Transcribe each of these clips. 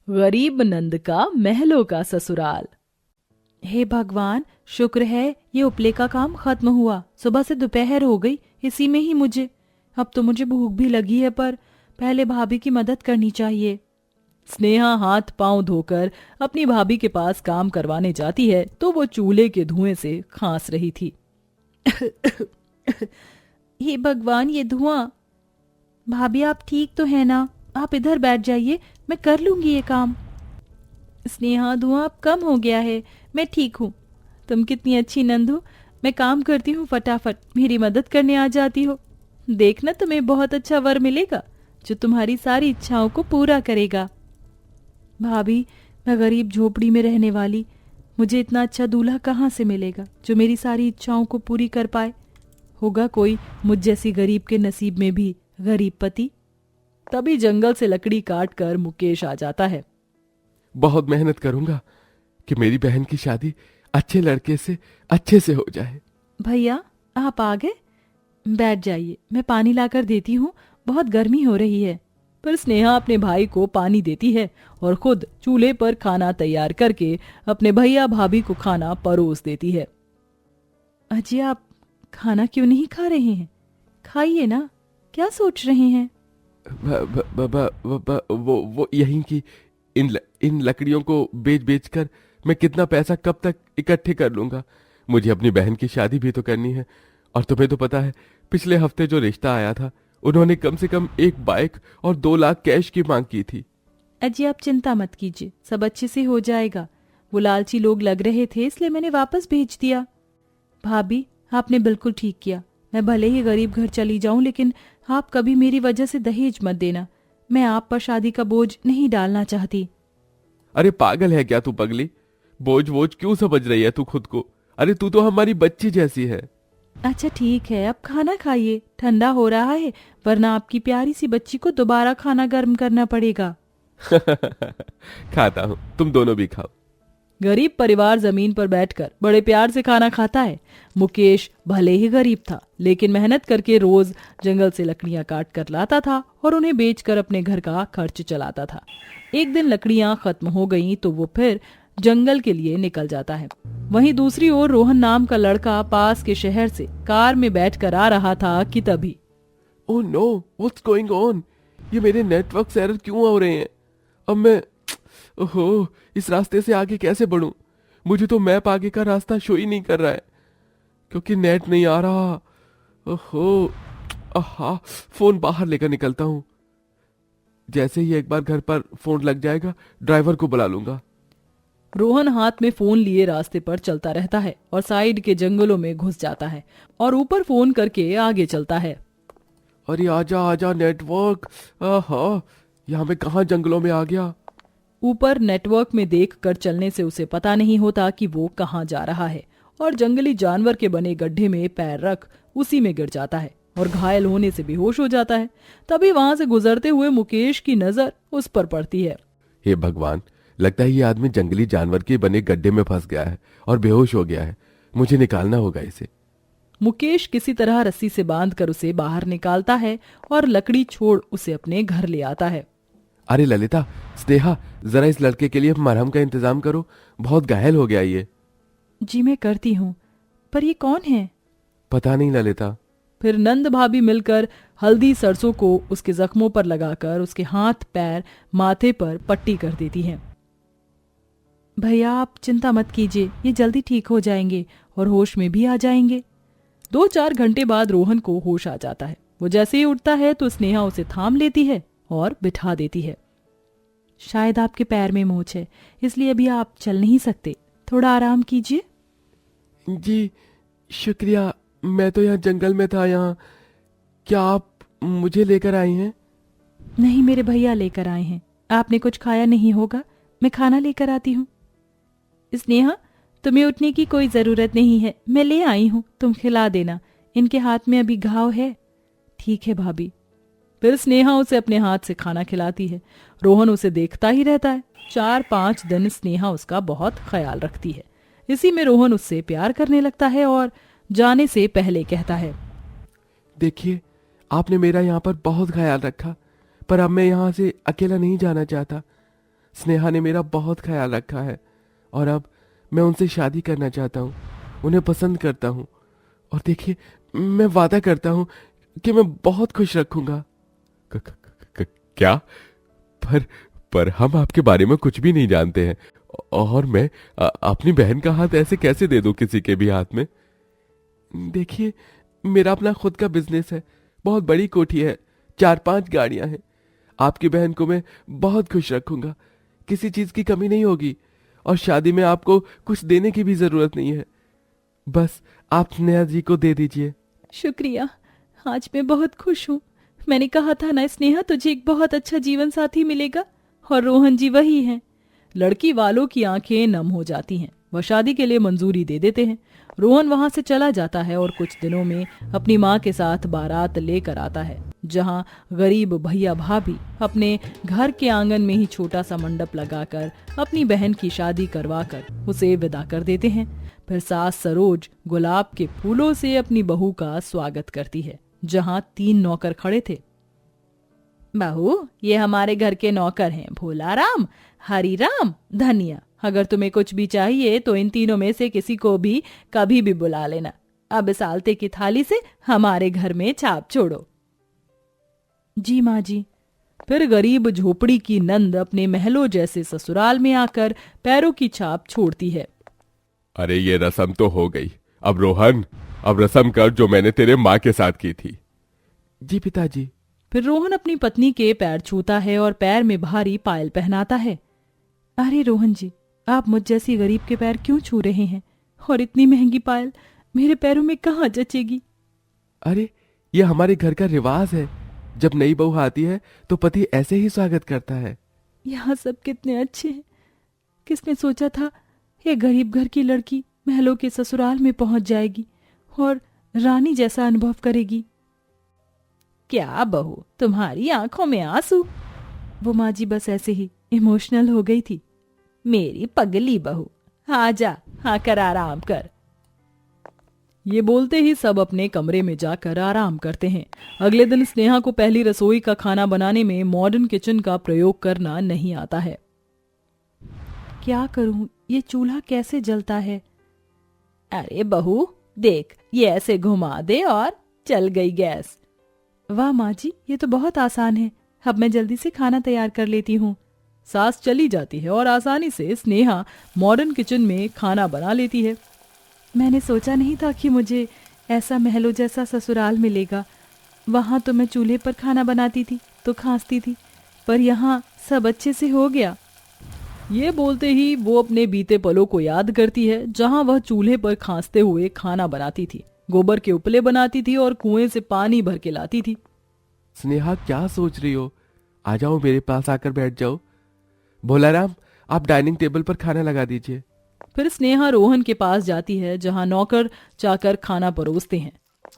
गरीब नंद का महलों का ससुराल। हे भगवान, शुक्र है ये उपले का काम खत्म हुआ। सुबह से दोपहर हो गई इसी में ही मुझे। अब तो मुझे भूख भी लगी है, पर पहले भाभी की मदद करनी चाहिए। स्नेहा हाथ पांव धोकर अपनी भाभी के पास काम करवाने जाती है तो वो चूल्हे के धुएं से खांस रही थी। हे भगवान, ये धुआं। भाभी आप ठीक तो है ना? आप इधर बैठ जाइए, मैं कर लूंगी ये काम। स्नेहा, धुआं अब कम हो गया है, मैं ठीक हूँ। तुम कितनी अच्छी नंद हो, मैं काम करती हूँ फटाफट, मेरी मदद करने आ जाती हो। देखना, तुम्हें बहुत अच्छा वर मिलेगा जो तुम्हारी सारी इच्छाओं को पूरा करेगा। भाभी, मैं गरीब झोपड़ी में रहने वाली, मुझे इतना अच्छा दूल्हा कहाँ से मिलेगा जो मेरी सारी इच्छाओं को पूरी कर पाए? होगा कोई मुझ जैसी गरीब के नसीब में भी गरीब पति। तभी जंगल से लकड़ी काट कर मुकेश आ जाता है। बहुत मेहनत करूंगा कि मेरी बहन की शादी अच्छे लड़के से अच्छे से हो जाए। भैया, आप आ गए? बैठ जाइए, मैं पानी लाकर देती हूँ, बहुत गर्मी हो रही है। पर स्नेहा अपने भाई को पानी देती है और खुद चूल्हे पर खाना तैयार करके अपने भैया भाभी को खाना परोस देती है। अजी, आप खाना क्यों नहीं खा रहे हैं? खाइए ना, क्या सोच रहे हैं? ब, ब, ब, ब, ब, वो यहीं की इन लकड़ियों को बेच बेच कर मैं कितना पैसा कब तक इकट्ठे कर लूंगा। मुझे अपनी बहन की शादी भी तो करनी है। और तुम्हें तो पता है, पिछले हफ्ते जो रिश्ता आया था, उन्होंने कम से कम 1 बाइक और 2 लाख कैश की मांग की थी। अजी, आप चिंता मत कीजिए, सब अच्छे से हो जाएगा। वो लालची लोग लग रहे थे, इसलिए मैंने वापस भेज दिया। भाभी, आपने बिल्कुल ठीक किया। मैं भले ही गरीब घर चली जाऊं, लेकिन आप कभी मेरी वजह से दहेज मत देना। मैं आप पर शादी का बोझ नहीं डालना चाहती। अरे पागल है क्या तू पगली? बोझ वोझ क्यों समझ रही है तू खुद को? अरे तू तो हमारी बच्ची जैसी है। अच्छा ठीक है, अब खाना खाइए, ठंडा हो रहा है, वरना आपकी प्यारी सी बच्ची को दोबारा खाना गर्म करना पड़ेगा। खाता हूँ, तुम दोनों भी खाओ। गरीब परिवार जमीन पर बैठकर बड़े प्यार से खाना खाता है। मुकेश भले ही गरीब था, लेकिन मेहनत करके रोज जंगल से लकड़ियां काट कर लाता था और उन्हें बेचकर अपने घर का खर्च चलाता था। एक दिन लकड़ियां खत्म हो गईं तो वो फिर जंगल के लिए निकल जाता है। वहीं दूसरी ओर रोहन नाम का लड़का पास के शहर से कार में बैठकर आ रहा था कि तभी oh no, what's going on? ये मेरे नेटवर्क एरर क्यों हो रहे हैं? अब मैं ओहो, इस रास्ते से आगे कैसे बढ़ूं? मुझे तो मैप आगे का रास्ता शो ही नहीं कर रहा है क्योंकि नेट नहीं आ रहा। ओहो, आहा, फोन बाहर लेकर निकलता हूं। जैसे ही एक बार घर पर फोन लग जाएगा, ड्राइवर को बुला लूंगा। रोहन हाथ में फोन लिए रास्ते पर चलता रहता है और साइड के जंगलों में घुस जाता है और ऊपर फोन करके आगे चलता है। अरे आजा आजा नेटवर्क। आहा, यहाँ मैं कहाँ जंगलों में आ गया। ऊपर नेटवर्क में देखकर चलने से उसे पता नहीं होता कि वो कहाँ जा रहा है और जंगली जानवर के बने गड्ढे में पैर रख उसी में गिर जाता है और घायल होने से बेहोश हो जाता है। तभी वहां से गुजरते हुए मुकेश की नजर उस पर पड़ती है। हे भगवान, लगता है ये आदमी जंगली जानवर के बने गड्ढे में फंस गया है और बेहोश हो गया है। मुझे निकालना होगा इसे। मुकेश किसी तरह रस्सी से बांधकर उसे बाहर निकालता है और लकड़ी छोड़ उसे अपने घर ले आता है। अरे ललिता, स्नेहा, जरा इस लड़के के लिए मरहम का इंतजाम करो, बहुत घायल हो गया ये। जी मैं करती हूँ, पर ये कौन है? पता नहीं ललिता। फिर नंद भाभी मिलकर हल्दी सरसों को उसके जख्मों पर लगाकर उसके हाथ पैर माथे पर पट्टी कर देती हैं। भैया, आप चिंता मत कीजिए, ये जल्दी ठीक हो जाएंगे और होश में भी आ जाएंगे। 2-4 घंटे बाद रोहन को होश आ जाता है। वो जैसे ही उठता है तो स्नेहा उसे थाम लेती है और बिठा देती है। शायद आपके पैर में मोच है, इसलिए अभी आप चल नहीं सकते, थोड़ा आराम कीजिए। जी शुक्रिया, मैं तो यहाँ जंगल में था। यहाँ क्या आप मुझे लेकर आई हैं? नहीं, मेरे भैया लेकर आए हैं। आपने कुछ खाया नहीं होगा, मैं खाना लेकर आती हूँ। स्नेहा, तुम्हें उठने की कोई जरूरत नहीं है, मैं ले आई हूँ, तुम खिला देना। इनके हाथ में अभी घाव है। ठीक है भाभी। फिर स्नेहा उसे अपने हाथ से खाना खिलाती है। रोहन उसे देखता ही रहता है। 4-5 दिन स्नेहा उसका बहुत ख्याल रखती है। इसी में रोहन उससे प्यार करने लगता है और जाने से पहले कहता है, देखिए, आपने मेरा यहाँ पर बहुत ख्याल रखा, पर अब मैं यहाँ से अकेला नहीं जाना चाहता। स्नेहा ने मेरा बहुत ख्याल रखा है और अब मैं उनसे शादी करना चाहता हूँ, उन्हें पसंद करता हूँ। और देखिए, मैं वादा करता हूँ कि मैं बहुत खुश रखूंगा। क्या? पर हम आपके बारे में कुछ भी नहीं जानते हैं, और मैं अपनी बहन का हाथ ऐसे कैसे दे दूं किसी के भी हाथ में? देखिए, मेरा अपना खुद का बिजनेस है, बहुत बड़ी कोठी है, 4-5 गाड़ियां हैं। आपकी बहन को मैं बहुत खुश रखूंगा, किसी चीज की कमी नहीं होगी, और शादी में आपको कुछ देने की भी जरूरत नहीं है। बस आप स्नेहा जी को दे दीजिए। शुक्रिया, आज मैं बहुत खुश हूँ। मैंने कहा था ना स्नेहा, तुझे एक बहुत अच्छा जीवन साथी मिलेगा, और रोहन जी वही हैं। लड़की वालों की आंखें नम हो जाती हैं। वह शादी के लिए मंजूरी दे देते हैं। रोहन वहां से चला जाता है और कुछ दिनों में अपनी माँ के साथ बारात लेकर आता है, जहां गरीब भैया भाभी अपने घर के आंगन में ही छोटा सा मंडप लगाकर अपनी बहन की शादी करवाकर उसे विदा कर देते हैं। फिर सास सरोज गुलाब के फूलों से अपनी बहू का स्वागत करती है, जहां 3 नौकर खड़े थे। बहू, ये हमारे घर के नौकर हैं, भोलाराम, हरिराम, धनिया। अगर तुम्हें कुछ भी चाहिए तो इन तीनों में से किसी को भी कभी भी बुला लेना। अब इस आलते की थाली से हमारे घर में छाप छोड़ो। जी माँ जी। फिर गरीब झोपड़ी की नंद अपने महलों जैसे ससुराल में आकर पैरों की छाप छोड़ती है। अरे ये रस्म तो हो गई। अब रोहन, अब रस्म कर जो मैंने तेरे माँ के साथ की थी। जी पिताजी। फिर रोहन अपनी पत्नी के पैर छूता है और पैर में भारी पायल पहनाता है। अरे रोहन जी, आप मुझ जैसी गरीब के पैर क्यों छू रहे हैं? और इतनी महंगी पायल मेरे पैरों में कहाँ जचेगी? अरे ये हमारे घर का रिवाज है, जब नई बहू आती है तो पति ऐसे ही स्वागत करता है। यहाँ सब कितने अच्छे हैं। किसने सोचा था ये गरीब घर की लड़की महलों के ससुराल में पहुंच जाएगी और रानी जैसा अनुभव करेगी। क्या बहू, तुम्हारी आंखों में आंसू? वो माँ जी बस ऐसे ही इमोशनल हो गई थी। मेरी पगली बहू, आजा, आकर आराम कर। ये बोलते ही सब अपने कमरे में जाकर आराम करते हैं। अगले दिन स्नेहा को पहली रसोई का खाना बनाने में मॉडर्न किचन का प्रयोग करना नहीं आता है। क्या करूं, ये चूल्हा कैसे जलता है? अरे बहू देख, ये ऐसे घुमा दे और चल गई गैस। वाह माँ जी, ये तो बहुत आसान है। अब मैं जल्दी से खाना तैयार कर लेती हूँ। सास चली जाती है और आसानी से स्नेहा मॉडर्न किचन में खाना बना लेती है। मैंने सोचा नहीं था कि मुझे ऐसा महलों जैसा ससुराल मिलेगा। वहाँ तो मैं चूल्हे पर खाना बनाती थी तो खांसती थी, पर यहाँ सब अच्छे से हो गया। ये बोलते ही वो अपने बीते पलों को याद करती है, जहाँ वह चूल्हे पर खांसते हुए खाना बनाती थी, गोबर के उपले बनाती थी और कुएं से पानी भर के लाती थी। स्नेहा क्या सोच रही हो? आ जाओ, मेरे पास आकर बैठ जाओ। भोलाराम, आप डाइनिंग टेबल पर खाना लगा दीजिए। फिर स्नेहा रोहन के पास जाती है, जहां नौकर चाकर खाना परोसते हैं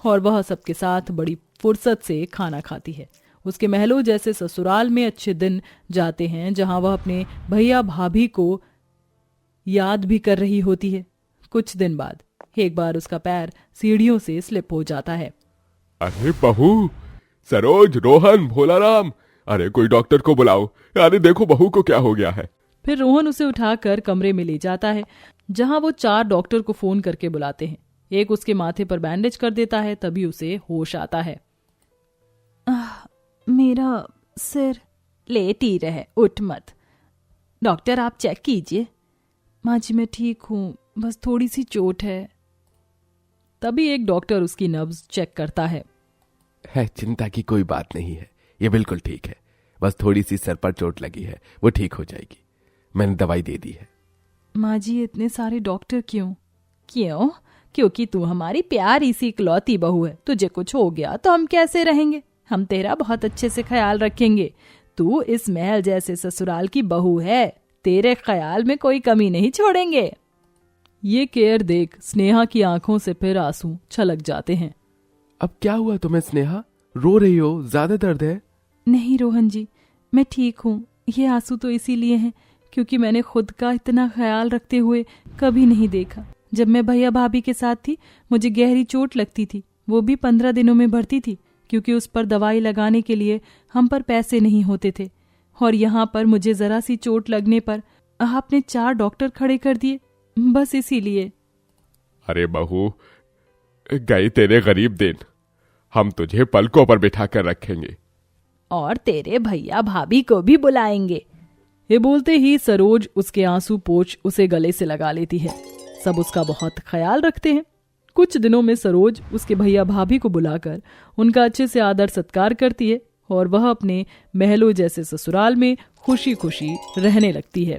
और वह सबके साथ बड़ी फुर्सत से खाना खाती है। उसके महलों जैसे ससुराल में अच्छे दिन जाते हैं, जहां वह अपने भैया भाभी को याद भी कर रही होती है। कुछ दिन बाद एक बार उसका पैर सीढ़ियों से स्लिप हो जाता है। अरे बहू, सरोज, रोहन, भोलाराम, अरे कोई डॉक्टर को बुलाओ। अरे देखो बहू को क्या हो गया है। फिर रोहन उसे उठाकर कमरे में ले जाता है, जहां वो 4 डॉक्टर को फोन करके बुलाते हैं। एक उसके माथे पर बैंडेज कर देता है, तभी उसे होश आता है। मेरा सिर। लेटी रहे, उठ मत। डॉक्टर आप चेक कीजिए। माँ जी मैं ठीक हूँ, बस थोड़ी सी चोट है। तभी एक डॉक्टर उसकी नब्ज चेक करता है। चिंता की कोई बात नहीं है, ये बिल्कुल ठीक है। बस थोड़ी सी सर पर चोट लगी है, वो ठीक हो जाएगी। मैंने दवाई दे दी है। माँ जी इतने सारे डॉक्टर क्यों? क्यों? क्योंकि तू हमारी प्यारी सी इकलौती बहू है। तुझे कुछ हो गया तो हम कैसे रहेंगे? हम तेरा बहुत अच्छे से ख्याल रखेंगे। तू इस महल जैसे ससुराल की बहू है, तेरे ख्याल में कोई कमी नहीं छोड़ेंगे। ये केयर देख स्नेहा की आंखों से फिर आंसू छलक जाते हैं। अब क्या हुआ तुम्हें स्नेहा? रो रही हो? ज्यादा दर्द है? नहीं रोहन जी, मैं ठीक हूँ। ये आंसू तो इसीलिए हैं क्योंकि मैंने खुद का इतना ख्याल रखते हुए कभी नहीं देखा। जब मैं भैया भाभी के साथ थी मुझे गहरी चोट लगती थी, वो भी 15 दिनों में भरती थी, क्योंकि उस पर दवाई लगाने के लिए हम पर पैसे नहीं होते थे। और यहाँ पर मुझे जरा सी चोट लगने पर आपने 4 डॉक्टर खड़े कर दिए, बस इसीलिए। अरे बहू, गए तेरे गरीब दिन, हम तुझे पलकों पर बिठा कर रखेंगे और तेरे भैया भाभी को भी बुलाएंगे। ये बोलते ही सरोज उसके आंसू पोंछ उसे गले से लगा लेती है। सब उसका बहुत ख्याल रखते हैं। कुछ दिनों में सरोज उसके भैया भाभी को बुलाकर उनका अच्छे से आदर सत्कार करती है और वह अपने महलों जैसे ससुराल में खुशी खुशी रहने लगती है।